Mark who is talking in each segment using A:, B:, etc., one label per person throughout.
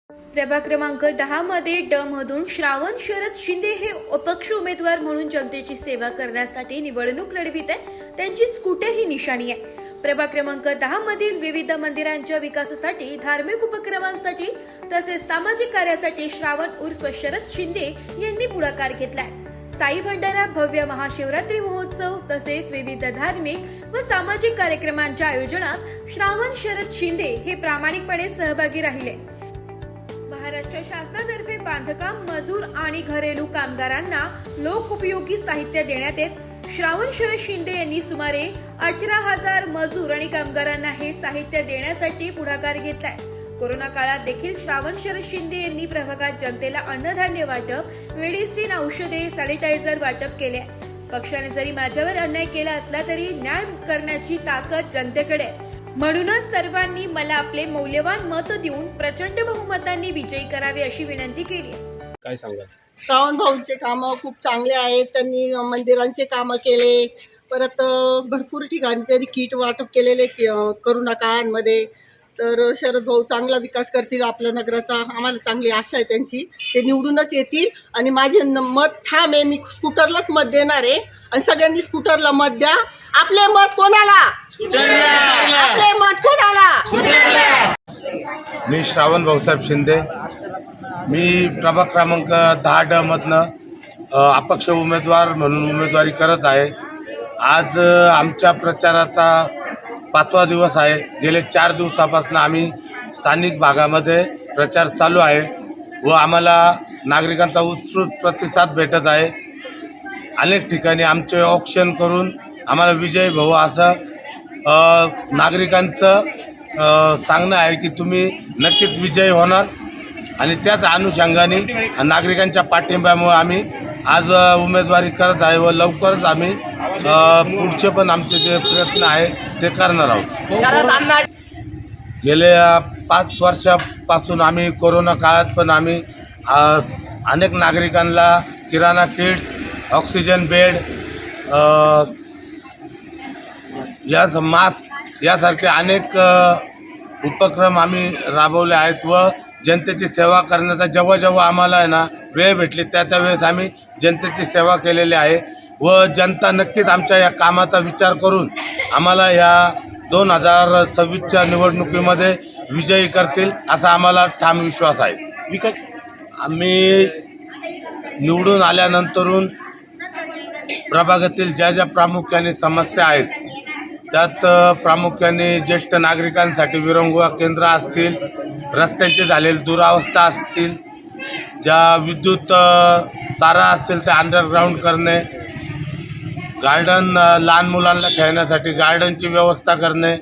A: प्रभाग क्रमांक 10 मध्ये ड मधून श्रावण शरद शिंदे हे अपक्ष उमेदवार म्हणून जनतेची सेवा करण्यासाठी निवडणूक लढवित आहे। त्यांची स्कूटर ही निशाणी आहे। प्रभाग क्रमांक 10 मधील विविध मंदिरांच्या विकासासाठी, धार्मिक उपक्रमांसाठी तसेच सामाजिक कार्यासाठी श्रावण उर्फ शरद शिंदे यांनी पुढाकार घेतलाय। साई भंडारा, भव्य महाशिवरात्री महोत्सव तसेच विविध धार्मिक व सामाजिक कार्यक्रमांच्या आयोजनात श्रावण शरद शिंदे हे प्रामाणिकपणे सहभागी राहिले। महाराष्ट्र शासनातर्फे बांधकाम मजूर आणि घरेलू कामगारांना लोकोपयोगी साहित्य देण्यात येत। श्रावण शरद शिंदे यांनी सुमारे 18,000 मजूर आणि कामगारांना हे साहित्य देण्यासाठी पुढाकार घेतलाय। कोरोना काळात देखील श्रावण शरद शिंदे यांनी प्रभागात जनतेला अन्नधान्य वाटप, मेडिसिन, औषधे, सॅनिटायझर वाटप केले। पक्षाने जरी माझ्यावर अन्याय केला असला तरी न्याय करण्याची ताकद जनतेकडे आहे। म्हणूनच सर्वांनी मला आपले मौल्यवान मत देऊन प्रचंड बहुमतांनी विजयी करावे अशी विनंती केली।
B: काय सांगाल?
C: श्रावण भाऊंचे कामं खूप चांगले आहेत। त्यांनी मंदिरांचे कामं केले, परत भरपूर ठिकाणी त्यांनी किट वाटप केलेले करोना काळांमध्ये। तर शरद भाऊ चांगला विकास करतील आपल्या नगराचा, आम्हाला चांगली आशा आहे त्यांची। ते निवडूनच येतील आणि माझे मत ठाम आहे, मी स्कूटरलाच मत देणार आहे आणि सगळ्यांनी स्कूटरला मत द्या। आपले मत कोणाला? आपले मत कोणाला?
D: मी श्रावण भाऊसाहेब शिंदे, मी प्रभाग क्रमांक 10 मधनं अपक्ष उमेदवार म्हणून उमेदवारी करत आहे। आज आमच्या प्रचाराचा 5वा दिवस आहे। गेले 4 दिवसापासून आम्ही स्थानिक भागामध्ये प्रचार चालू आहे व आम्हाला नागरिकांचा उत्स्फूर्त प्रतिसाद भेटत आहे। अनेक ठिकाणी आमचे ऑक्शन करून आम्हाला विजय भाऊ असं नागरिकांचं सांगणं आहे की तुम्ही नक्कीच विजयी होणार आणि त्याच अनुषंगाने नागरिकांच्या पाठिंब्यामुळे आम्ही आज उमेदवारी करत आहे व लवकरच आम्ही पुढचे पण आमचे जे प्रयत्न आहे ते करणार आहोत। गेल्या 5 वर्षापासून आम्ही कोरोना काळात पण आम्ही अनेक नागरिकांना किराणा किट्स, ऑक्सिजन बेड, मास्क यासारखे अनेक उपक्रम आम्ही राबवले आहेत व जनतेची सेवा करण्याचा जेव्हा जेव्हा आम्हाला आहे ना वेळ भेटली त्या वेळेस आम्ही जनतेची सेवा केलेली आहे व जनता नक्कीच आमच्या या कामाचा विचार करून आम्हाला या 2026च्या निवडणुकीमध्ये विजयी करतील असा आम्हाला ठाम विश्वास आहे।
B: विकास
D: आम्ही निवडून आल्यानंतरून प्रभागातील ज्या प्रामुख्याने समस्या आहेत त्यात प्रामुख्याने ज्येष्ठ नागरिकांसाठी विरंगुळा केंद्र असतील, रस्त्यांची झालेली दुरावस्था असतील, ज्या विद्युत तारा असतील त्या अंडरग्राऊंड करणे, गार्डन लहान मुलांना खेळण्यासाठी गार्डनची व्यवस्था करणे,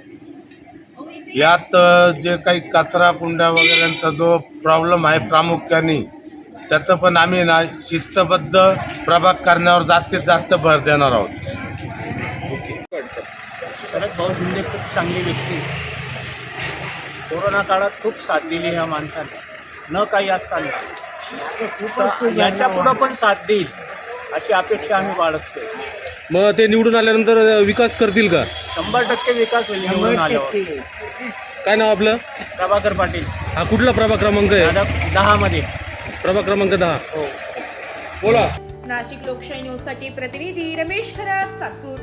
D: यात जे काही कचरा कुंड्या वगैरेंचा जो प्रॉब्लेम आहे प्रामुख्याने त्याचं पण आम्ही ना शिस्तबद्ध प्रभाग करण्यावर जास्तीत जास्त भर देणार आहोत।
E: शरद भाऊ शिंदे खूप चांगली व्यक्ती, कोरोना काळात खूप साथ दिली ह्या माणसाने, न काही असताना याच्या पुढं पण साथ देईल अशी अपेक्षा आम्ही बाळगतोय।
B: मग ते निवडून आल्यानंतर विकास करतील का?
E: 100% विकास होईल निवडून आल्यावर।
B: काय नाव आपलं?
E: प्रभाकर पाटील।
B: हा कुठला प्रभाग क्रमांक आहे?
E: 10 मध्ये।
B: प्रभाग क्रमांक 10।
E: हो,
B: बोला।
A: नाशिक लोकशाही न्यूज साठी प्रतिनिधी रमेश खरात, सातपूर।